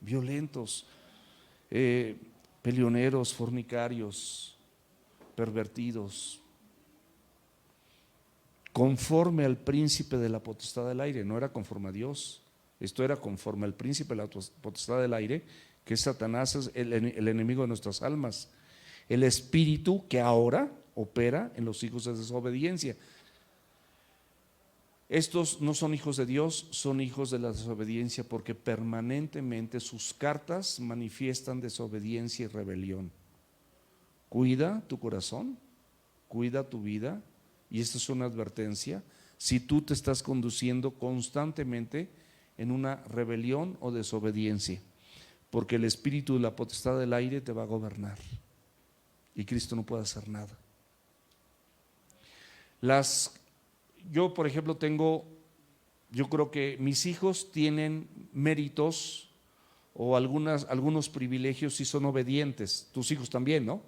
A: Violentos, peleoneros, fornicarios, pervertidos, conforme al príncipe de la potestad del aire. No era conforme a Dios, esto era conforme al príncipe de la potestad del aire, que es Satanás, es el enemigo de nuestras almas, el espíritu que ahora opera en los hijos de desobediencia. Estos no son hijos de Dios, son hijos de la desobediencia, porque permanentemente sus cartas manifiestan desobediencia y rebelión. Cuida tu corazón, cuida tu vida, y esta es una advertencia, si tú te estás conduciendo constantemente en una rebelión o desobediencia, porque el espíritu de la potestad del aire te va a gobernar y Cristo no puede hacer nada. Yo, por ejemplo, yo creo que mis hijos tienen méritos o algunos privilegios si son obedientes. Tus hijos también, ¿no?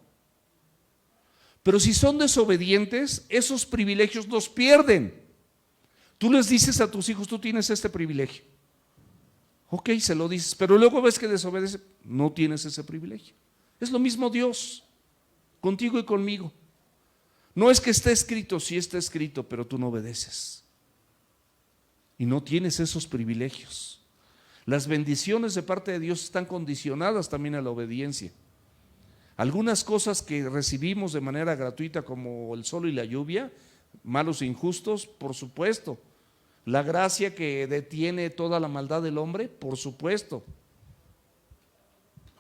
A: Pero si son desobedientes, esos privilegios los pierden. Tú les dices a tus hijos, tú tienes este privilegio. Ok, se lo dices, pero luego ves que desobedece, no tienes ese privilegio. Es lo mismo Dios, contigo y conmigo. No es que esté escrito, sí está escrito, pero tú no obedeces. Y no tienes esos privilegios. Las bendiciones de parte de Dios están condicionadas también a la obediencia. Algunas cosas que recibimos de manera gratuita, como el sol y la lluvia, malos e injustos, por supuesto. La gracia que detiene toda la maldad del hombre, por supuesto.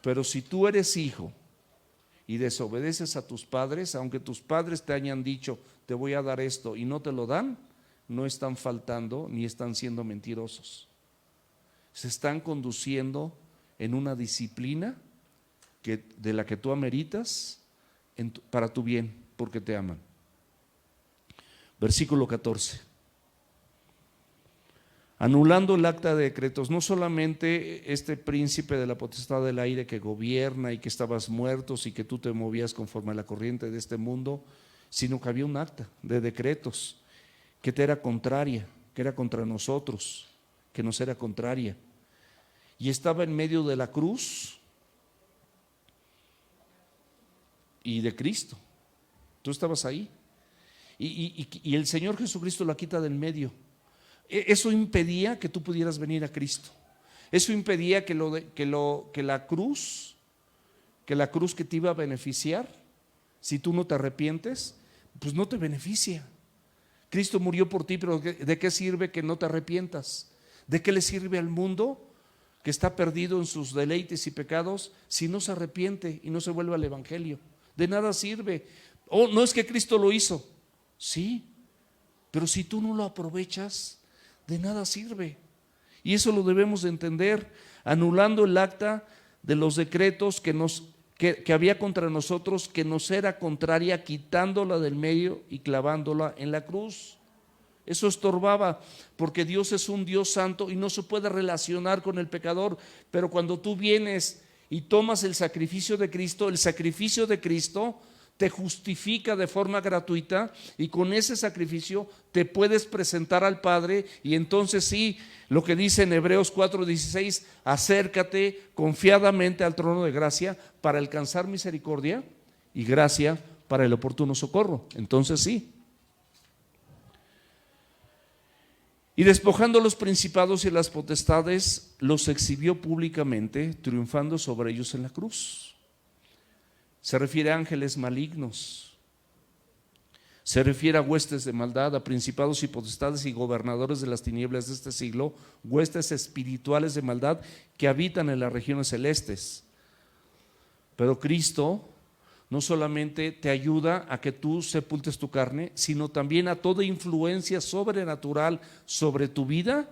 A: Pero si tú eres hijo y desobedeces a tus padres, aunque tus padres te hayan dicho, te voy a dar esto, y no te lo dan, no están faltando ni están siendo mentirosos. Se están conduciendo en una disciplina de la que tú ameritas para tu bien, porque te aman. Versículo 14. Anulando el acta de decretos, no solamente este príncipe de la potestad del aire que gobierna y que estabas muertos y que tú te movías conforme a la corriente de este mundo, sino que había un acta de decretos que te era contraria, que era contra nosotros, que nos era contraria, y estaba en medio de la cruz y de Cristo. Tú estabas ahí y el Señor Jesucristo la quita del medio. Eso impedía que tú pudieras venir a Cristo. Eso impedía que la cruz que te iba a beneficiar, si tú no te arrepientes, pues no te beneficia. Cristo murió por ti, pero ¿de qué sirve que no te arrepientas? ¿De qué le sirve al mundo que está perdido en sus deleites y pecados si no se arrepiente y no se vuelve al evangelio? De nada sirve. No es que Cristo lo hizo, sí, pero si tú no lo aprovechas, de nada sirve. Y eso lo debemos de entender, anulando el acta de los decretos que había contra nosotros, que nos era contraria, quitándola del medio y clavándola en la cruz. Eso estorbaba, porque Dios es un Dios santo y no se puede relacionar con el pecador. Pero cuando tú vienes y tomas el sacrificio de Cristo te justifica de forma gratuita, y con ese sacrificio te puedes presentar al Padre. Y entonces sí, lo que dice en Hebreos 4:16, acércate confiadamente al trono de gracia para alcanzar misericordia y gracia para el oportuno socorro. Entonces sí. Y despojando los principados y las potestades, los exhibió públicamente, triunfando sobre ellos en la cruz. Se refiere a ángeles malignos, se refiere a huestes de maldad, a principados y potestades y gobernadores de las tinieblas de este siglo, huestes espirituales de maldad que habitan en las regiones celestes. Pero Cristo no solamente te ayuda a que tú sepultes tu carne, sino también a toda influencia sobrenatural sobre tu vida,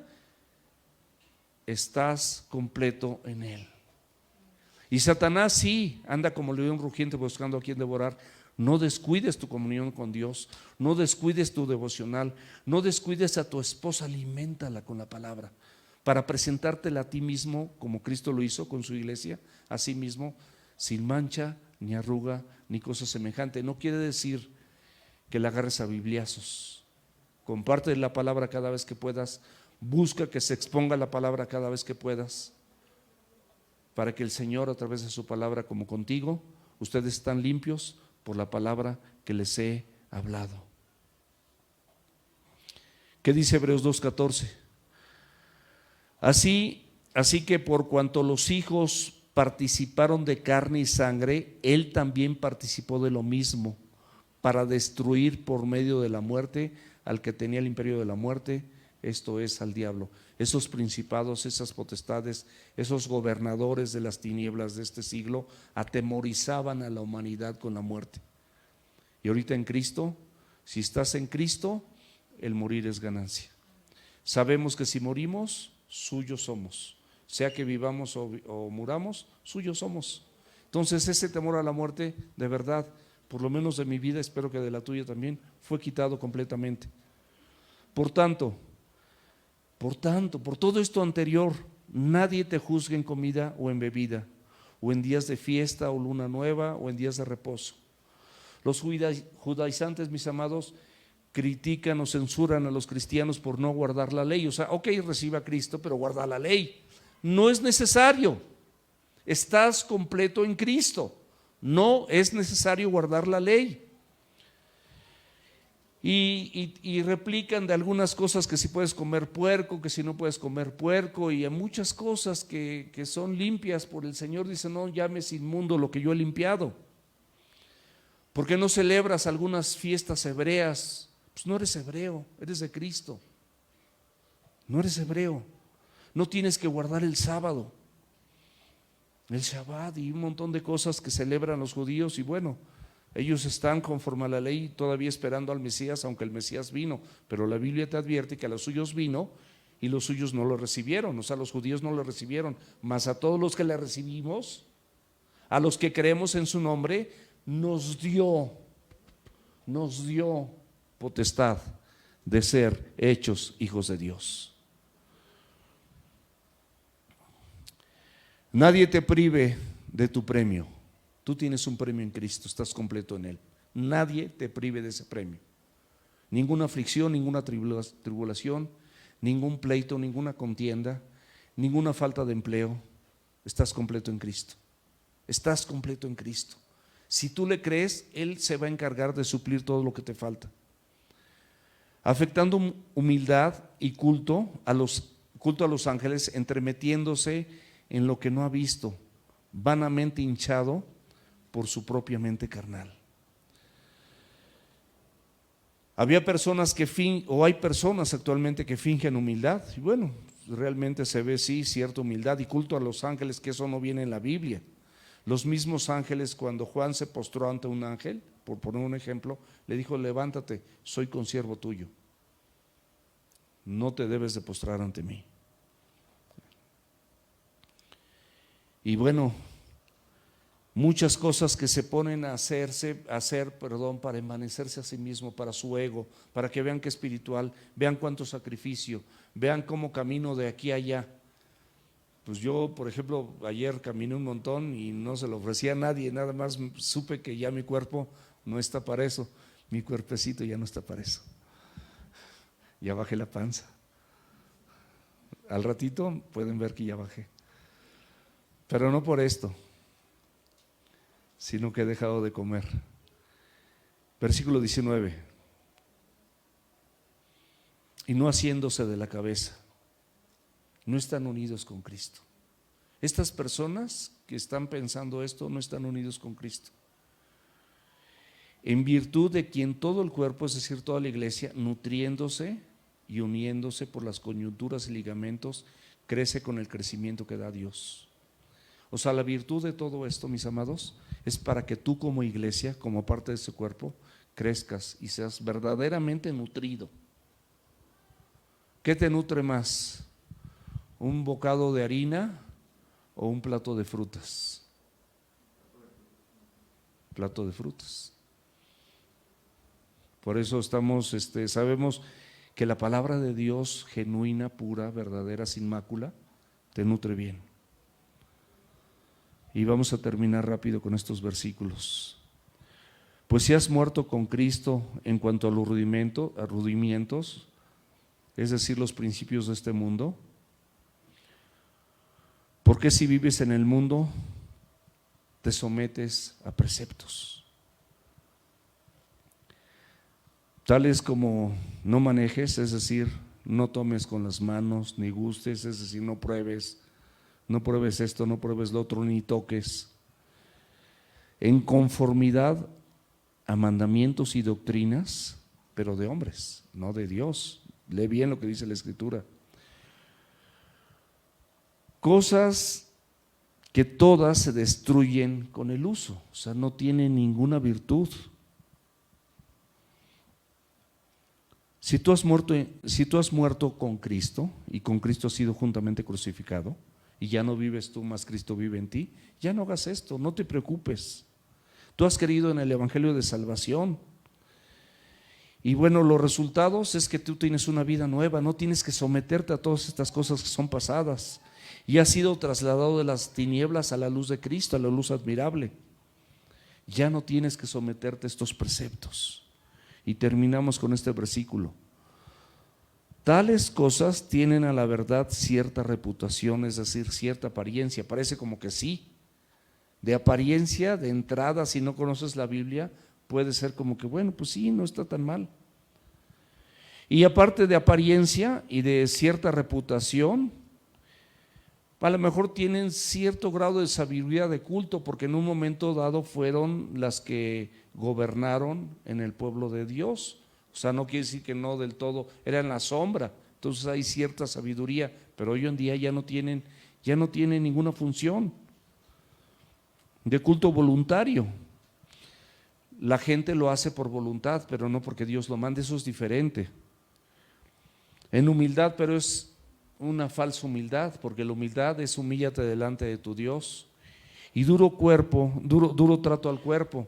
A: estás completo en Él. Y Satanás sí anda como león rugiente buscando a quien devorar. No descuides tu comunión con Dios, no descuides tu devocional, no descuides a tu esposa, aliméntala con la palabra para presentártela a ti mismo como Cristo lo hizo con su iglesia, a sí mismo, sin mancha, ni arruga, ni cosa semejante. No quiere decir que la agarres a bibliazos. Comparte la palabra cada vez que puedas, busca que se exponga la palabra cada vez que puedas, para que el Señor, a través de su palabra, como contigo, ustedes están limpios por la palabra que les he hablado. ¿Qué dice Hebreos 2:14? Así que por cuanto los hijos participaron de carne y sangre, él también participó de lo mismo, para destruir por medio de la muerte al que tenía el imperio de la muerte, esto es, al diablo. Esos principados, esas potestades, esos gobernadores de las tinieblas de este siglo atemorizaban a la humanidad con la muerte. Y ahorita en Cristo, si estás en Cristo, el morir es ganancia. Sabemos que si morimos, suyos somos. Sea que vivamos o muramos, suyos somos. Entonces ese temor a la muerte, de verdad, por lo menos de mi vida, espero que de la tuya también, fue quitado completamente. Por tanto, por todo esto anterior, nadie te juzgue en comida o en bebida, o en días de fiesta o luna nueva, o en días de reposo. Los judaizantes, mis amados, critican o censuran a los cristianos por no guardar la ley. O sea, ok, recibe a Cristo, pero guarda la ley. No es necesario. Estás completo en Cristo. No es necesario guardar la ley. Y replican de algunas cosas, que si puedes comer puerco, que si no puedes comer puerco, y a muchas cosas que son limpias por el Señor. Dicen, no llames inmundo lo que yo he limpiado. ¿Por qué no celebras algunas fiestas hebreas? Pues no eres hebreo, eres de Cristo. No eres hebreo. No tienes que guardar el sábado, el Shabbat y un montón de cosas que celebran los judíos. Y bueno, ellos están conforme a la ley todavía esperando al Mesías, aunque el Mesías vino. Pero la Biblia te advierte que a los suyos vino y los suyos no lo recibieron. O sea, los judíos no lo recibieron. Mas a todos los que le recibimos, a los que creemos en su nombre, nos dio potestad de ser hechos hijos de Dios. Nadie te prive de tu premio. Tú tienes un premio en Cristo, estás completo en Él. Nadie te prive de ese premio. Ninguna aflicción, ninguna tribulación, ningún pleito, ninguna contienda, ninguna falta de empleo. Estás completo en Cristo. Estás completo en Cristo. Si tú le crees, Él se va a encargar de suplir todo lo que te falta. Afectando humildad y culto a los ángeles, entremetiéndose en lo que no ha visto, vanamente hinchado por su propia mente carnal. Había personas hay personas actualmente que fingen humildad, y bueno, realmente se ve sí cierta humildad y culto a los ángeles, que eso no viene en la Biblia. Los mismos ángeles, cuando Juan se postró ante un ángel, por poner un ejemplo, le dijo: levántate, soy consiervo tuyo, no te debes de postrar ante mí. Y bueno, muchas cosas que se ponen a hacer, para envanecerse a sí mismo, para su ego, para que vean que es espiritual, vean cuánto sacrificio, vean cómo camino de aquí a allá. Pues yo, por ejemplo, ayer caminé un montón y no se lo ofrecía a nadie, nada más supe que ya mi cuerpo no está para eso, mi cuerpecito ya no está para eso. Ya bajé la panza. Al ratito pueden ver que ya bajé. Pero no por esto, sino que he dejado de comer. Versículo 19. Y no haciéndose de la cabeza. No están unidos con Cristo. Estas personas que están pensando esto no están unidos con Cristo. En virtud de quien todo el cuerpo, es decir, toda la iglesia, nutriéndose y uniéndose por las coyunturas y ligamentos, crece con el crecimiento que da Dios. O sea, la virtud de todo esto, mis amados, es para que tú como iglesia, como parte de ese cuerpo, crezcas y seas verdaderamente nutrido. ¿Qué te nutre más? ¿Un bocado de harina o un plato de frutas? Plato de frutas. Por eso sabemos que la palabra de Dios, genuina, pura, verdadera, sin mácula, te nutre bien. Y vamos a terminar rápido con estos versículos. Pues si has muerto con Cristo en cuanto a los rudimientos, es decir, los principios de este mundo, ¿por qué si vives en el mundo te sometes a preceptos? Tales como no manejes, es decir, no tomes con las manos, ni gustes, es decir, no pruebes esto, no pruebes lo otro, ni toques, en conformidad a mandamientos y doctrinas, pero de hombres, no de Dios. Lee bien lo que dice la Escritura. Cosas que todas se destruyen con el uso, o sea, no tienen ninguna virtud. Si tú has muerto con Cristo y con Cristo has sido juntamente crucificado y ya no vives tú, más Cristo vive en ti, ya no hagas esto, no te preocupes. Tú has creído en el Evangelio de salvación y bueno, los resultados es que tú tienes una vida nueva, no tienes que someterte a todas estas cosas que son pasadas y has sido trasladado de las tinieblas a la luz de Cristo, a la luz admirable. Ya no tienes que someterte a estos preceptos. Y terminamos con este versículo. Tales cosas tienen a la verdad cierta reputación, es decir, cierta apariencia. Parece como que sí. De apariencia, de entrada, si no conoces la Biblia, puede ser como que, bueno, pues sí, no está tan mal. Y aparte de apariencia y de cierta reputación, a lo mejor tienen cierto grado de sabiduría de culto, porque en un momento dado fueron las que gobernaron en el pueblo de Dios. O sea, no quiere decir que no del todo, eran la sombra. Entonces hay cierta sabiduría, pero hoy en día ya no tienen ninguna función de culto voluntario. La gente lo hace por voluntad, pero no porque Dios lo mande, eso es diferente. En humildad, pero es una falsa humildad, porque la humildad es humíllate delante de tu Dios. Y duro trato al cuerpo,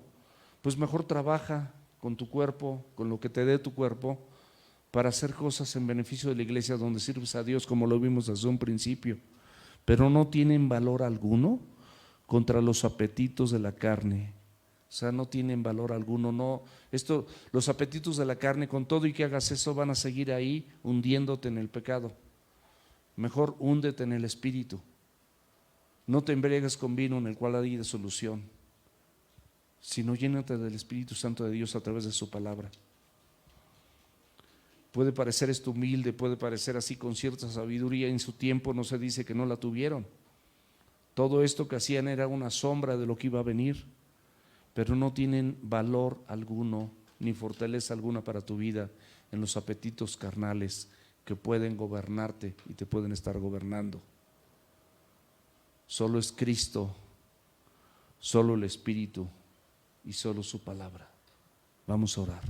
A: pues mejor trabaja con tu cuerpo, con lo que te dé tu cuerpo, para hacer cosas en beneficio de la iglesia donde sirves a Dios, como lo vimos desde un principio, pero no tienen valor alguno contra los apetitos de la carne. O sea, no tienen valor alguno, no. Los apetitos de la carne, con todo y que hagas eso, van a seguir ahí hundiéndote en el pecado. Mejor húndete en el Espíritu. No te embriagues con vino en el cual hay disolución, sino llénate del Espíritu Santo de Dios a través de su palabra. Puede parecer esto humilde, puede parecer así con cierta sabiduría, en su tiempo no se dice que no la tuvieron. Todo esto que hacían era una sombra de lo que iba a venir, pero no tienen valor alguno ni fortaleza alguna para tu vida en los apetitos carnales que pueden gobernarte y te pueden estar gobernando. Solo es Cristo, solo el Espíritu y solo su palabra. Vamos a orar.